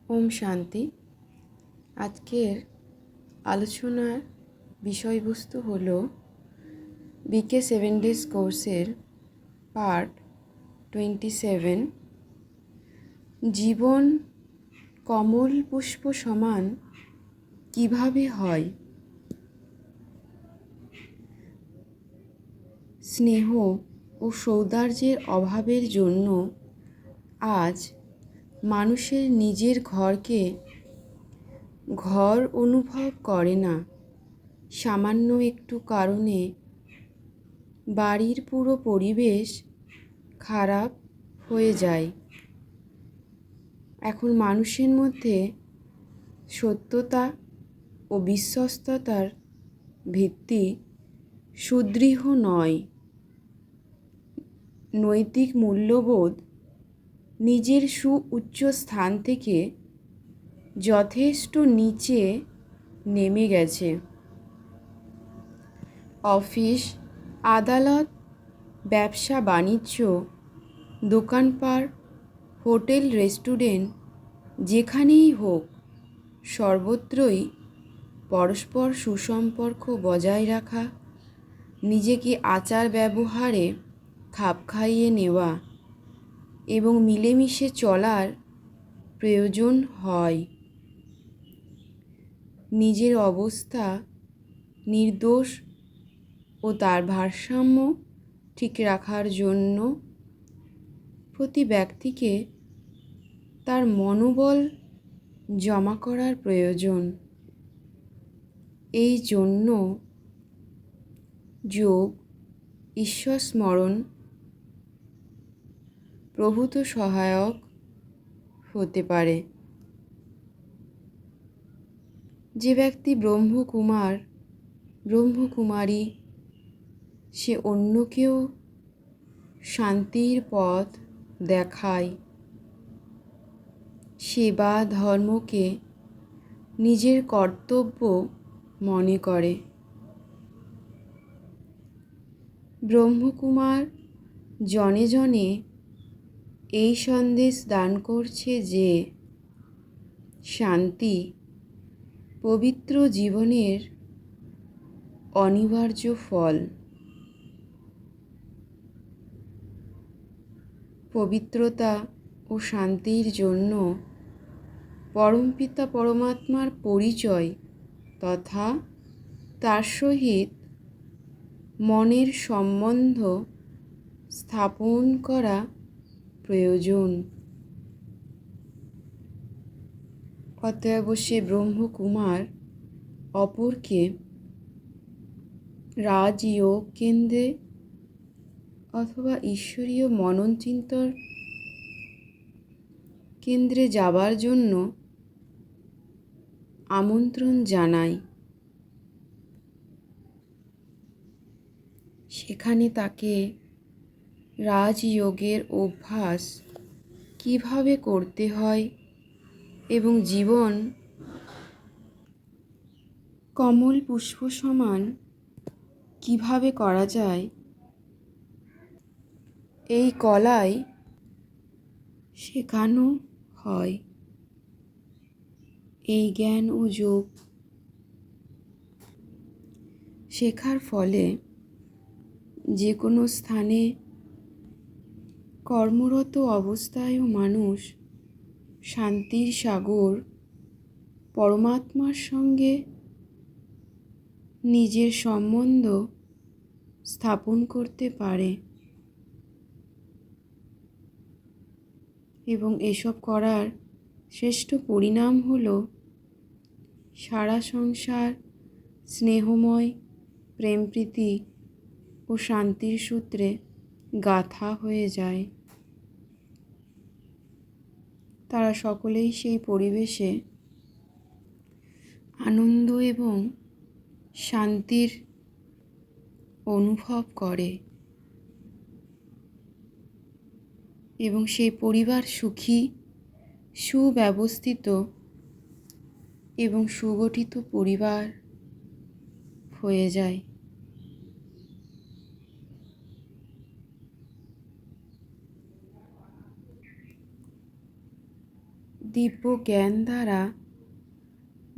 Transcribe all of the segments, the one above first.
ওম শান্তি। আজকের আলোচনার বিষয়বস্তু হলো বিকে 7 ডেজ কোর্সের পার্ট 27। জীবন কমল পুষ্প সমান কিভাবে হয়? স্নেহ ও সৌন্দর্যের অভাবের জন্য আজ মানুষের নিজের ঘরকে ঘর অনুভব করে না। সামান্য একটু কারণে বাড়ির পুরো পরিবেশ খারাপ হয়ে যায়। এখন মানুষের মধ্যে সত্যতা ও বিশ্বস্ততার ভিত্তি সুদৃঢ় নয়। নৈতিক মূল্যবোধ নিজের সুউচ্চ স্থান থেকে যথেষ্ট নিচে নেমে গেছে। অফিস, আদালত, ব্যবসা বাণিজ্য, দোকানপাট, হোটেল, রেস্টুরেন্ট, যেখানেই হোক সর্বত্রই পরস্পর সুসম্পর্ক বজায় রাখা, নিজেকে আচার ব্যবহারে খাপ খাইয়ে নেওয়া এবং মিলেমিশে চলার প্রয়োজন হয়। নিজের অবস্থা নির্দোষ ও তার ভারসাম্য ঠিক রাখার জন্য প্রতি ব্যক্তিকে তার মনোবল জমা করার প্রয়োজন। এই জন্য যোগ, ঈশ্বর স্মরণ প্রভূত সহায়ক হতে পারে। যে ব্যক্তি ব্রহ্মকুমার, ব্রহ্মকুমারী, সে অন্যকেও শান্তির পথ দেখায়। সেবা ধর্মকে নিজের কর্তব্য মনে করে। ব্রহ্মকুমার জনে জনে এই সন্দেশ দান করছে যে শান্তি পবিত্র জীবনের অনিবার্য ফল। পবিত্রতা ও শান্তির জন্য পরমপিতা পরমাত্মার পরিচয় তথা তার সহিত মনের সম্বন্ধ স্থাপন করা প্রয়োজন। অতএব সে ব্রহ্মকুমার অপরকে রাজযোগ কেন্দ্রে অথবা ঈশ্বরীয় মনন চিন্তন কেন্দ্রে যাবার জন্য আমন্ত্রণ জানায়। সেখানে তাকে রাজযোগের অভ্যাস কিভাবে করতে হয় এবং জীবন কমল পুষ্প সমান কিভাবে করা যায়, এই কলাই শেখানো হয়। এই জ্ঞান ও যোগ শেখার ফলে যে কোনো স্থানে কর্মরত অবস্থায়ও মানুষ শান্তির সাগর পরমাত্মার সঙ্গে নিজের সম্বন্ধ স্থাপন করতে পারে এবং এসব করার শ্রেষ্ঠ পরিণাম হলো সারা সংসার স্নেহময়, প্রেমপ্রীতি ও শান্তির সূত্রে গাঁথা হয়ে যায়। তারা সকলেই সেই পরিবেশে আনন্দ এবং শান্তির অনুভব করে এবং সেই পরিবার সুখী, সুব্যবস্থিত এবং সুগঠিত পরিবার হয়ে যায়। দিব্য জ্ঞান দ্বারা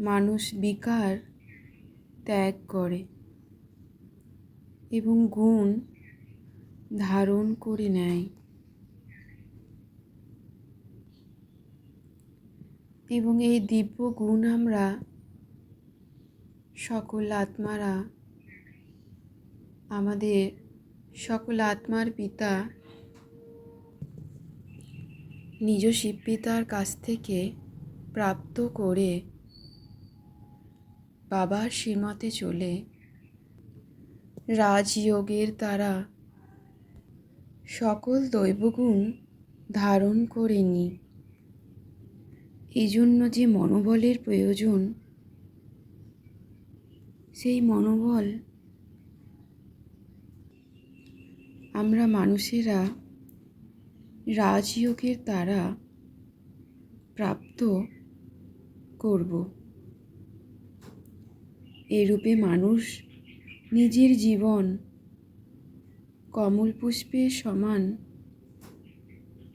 মানুষ বিকার ত্যাগ করে এবং গুণ ধারণ করে নেয় এবং এই দিব্য গুণ আমরা সকল আত্মারা আমাদের সকল আত্মার পিতা নিজ শিবপিতার কাছ থেকে প্রাপ্ত করে বাবার শ্রীমতে চলে রাজযোগের দ্বারা সকল দৈবগুণ ধারণ করে নিই। এই জন্য যে মনোবলের প্রয়োজন, সেই মনোবল আমরা মানুষেরা রাজযোগের দ্বারা প্রাপ্ত করব। এরূপে মানুষ নিজের জীবন কমল পুষ্পের সমান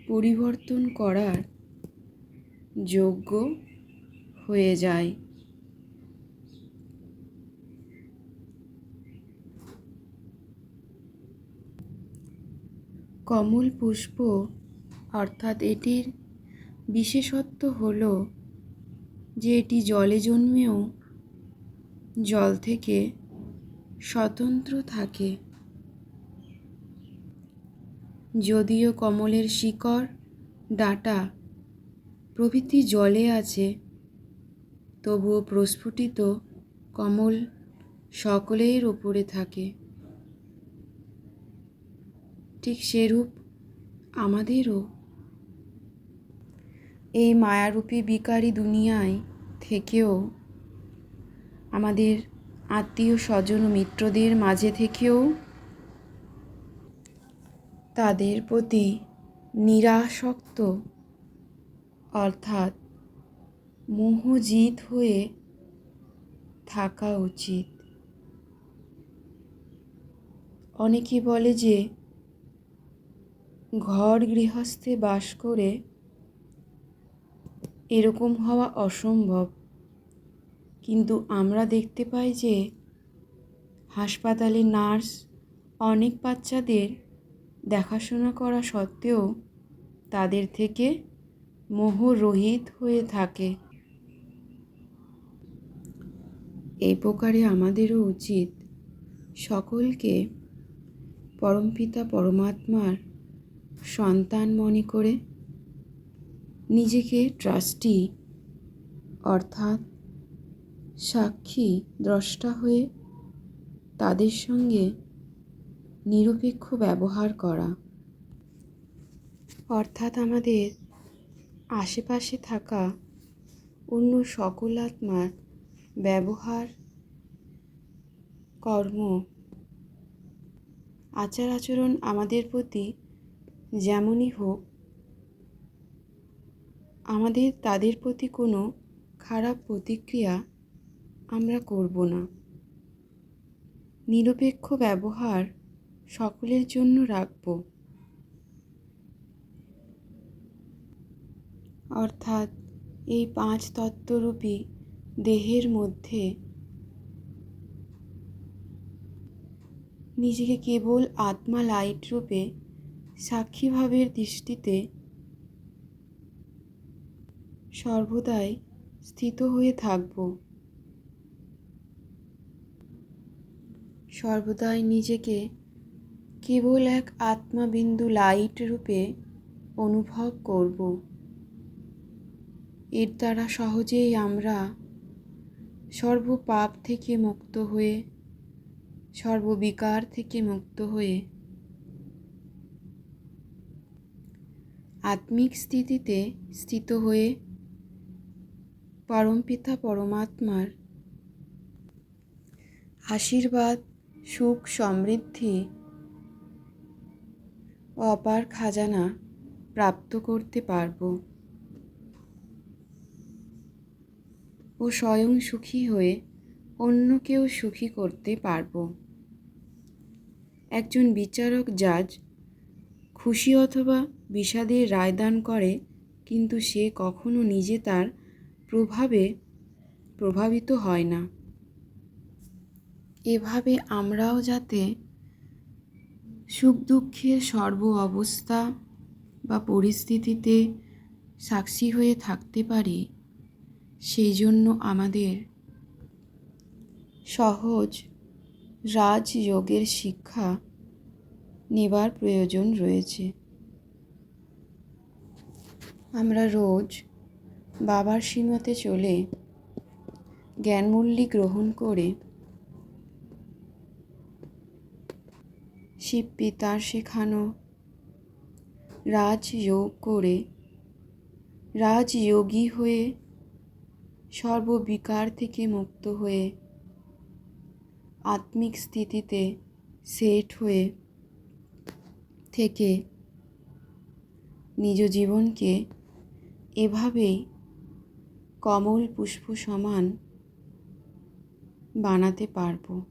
পরিবর্তন করার যোগ্য হয়ে যায়। কমল পুষ্প অর্থাৎ এটির বিশেষত্ব হল যে এটি জলে জন্মেও জল থেকে স্বতন্ত্র থাকে। যদিও কমলের শিকড়, ডাঁটা প্রভৃতি জলে আছে, তবুও প্রস্ফুটিত কমল সকলের ওপরে থাকে। ঠিক সেরূপ আমাদেরও এই মায়ারূপী বিকারী দুনিয়ায় থেকেও, আমাদের আত্মীয় স্বজন ও মিত্রদের মাঝে থেকেও তাদের প্রতি নিরাসক্ত অর্থাৎ মোহজিত হয়ে থাকা উচিত। অনেকে বলে যে ঘর গৃহস্থে বাস করে এরকম হওয়া অসম্ভব, কিন্তু আমরা দেখতে পাই যে হাসপাতালে নার্স অনেক বাচ্চাদের দেখাশোনা করা সত্ত্বেও তাদের থেকে মোহরহিত হয়ে থাকে। এই প্রকারে আমাদেরও উচিত সকলকে পরমপিতা পরমাত্মার সন্তান মনে করে নিজেকে ট্রাস্টি অর্থাৎ সাক্ষী দ্রষ্টা হয়ে তাদের সঙ্গে নিরপেক্ষ ব্যবহার করা, অর্থাৎ আমাদের আশেপাশে থাকা অন্য সকল আত্মার ব্যবহার, কর্ম, আচার আচরণ আমাদের প্রতি যেমনই হোক, আমাদের তাদের প্রতি কোনো খারাপ প্রতিক্রিয়া আমরা করব না। নিরপেক্ষ ব্যবহার সকলের জন্য রাখব। অর্থাৎ এই 5 তত্ত্বরূপী দেহের মধ্যে নিজেকে কেবল আত্মা লাইট রূপে সাক্ষীভাবের দৃষ্টিতে সর্বদাই স্থিত হয়ে থাকব। সর্বদাই নিজেকে কেবল এক আত্মাবিন্দু লাইট রূপে অনুভব করব। এর দ্বারা সহজেই আমরা সর্বপাপ থেকে মুক্ত হয়ে, সর্ববিকার থেকে মুক্ত হয়ে আত্মিক স্থিতিতে স্থিত হয়ে পরমপিতা পরমাত্মার আশীর্বাদ, সুখ, সমৃদ্ধি ও অপার খাজানা প্রাপ্ত করতে পারব ও স্বয়ং সুখী হয়ে অন্যকেও সুখী করতে পারব। একজন বিচারক জাজ খুশি অথবা বিষাদের রায়দান করে কিন্তু সে কখনো নিজে তার প্রভাবে প্রভাবিত হয় না। এভাবে আমরাও যাতে সুখ দুঃখের সর্ব অবস্থা বা পরিস্থিতিতে সাক্ষী হয়ে থাকতে পারি, সেই জন্য আমাদের সহজ রাজযোগের শিক্ষা নেবার প্রয়োজন রয়েছে। আমরা রোজ বাবার শ্রীমতে চলে জ্ঞানমূল্যি গ্রহণ করে শিব পিতার শেখানো রাজযোগ করে রাজযোগী হয়ে সর্ববিকার থেকে মুক্ত হয়ে আত্মিক স্থিতিতে সেট হয়ে থেকে নিজ জীবনকে এভাবেই কমল পুষ্প সমান বানাতে পারব।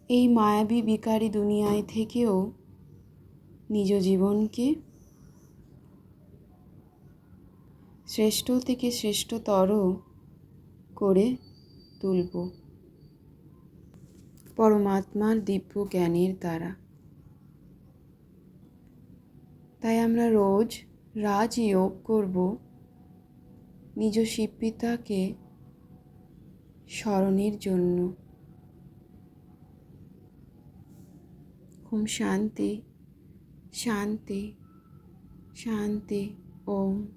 এই মায়াবী বিকারী দুনিয়ায় থেকেও নিজ জীবনকে শ্রেষ্ঠ থেকে শ্রেষ্ঠতর করে তুলব পরমাত্মার দিব্য জ্ঞানের দ্বারা। তাই আমরা রোজ রাজযোগ করব নিজ শিবপিতাকে স্মরণের জন্য। ওম শান্তি শান্তি শান্তি। ওম।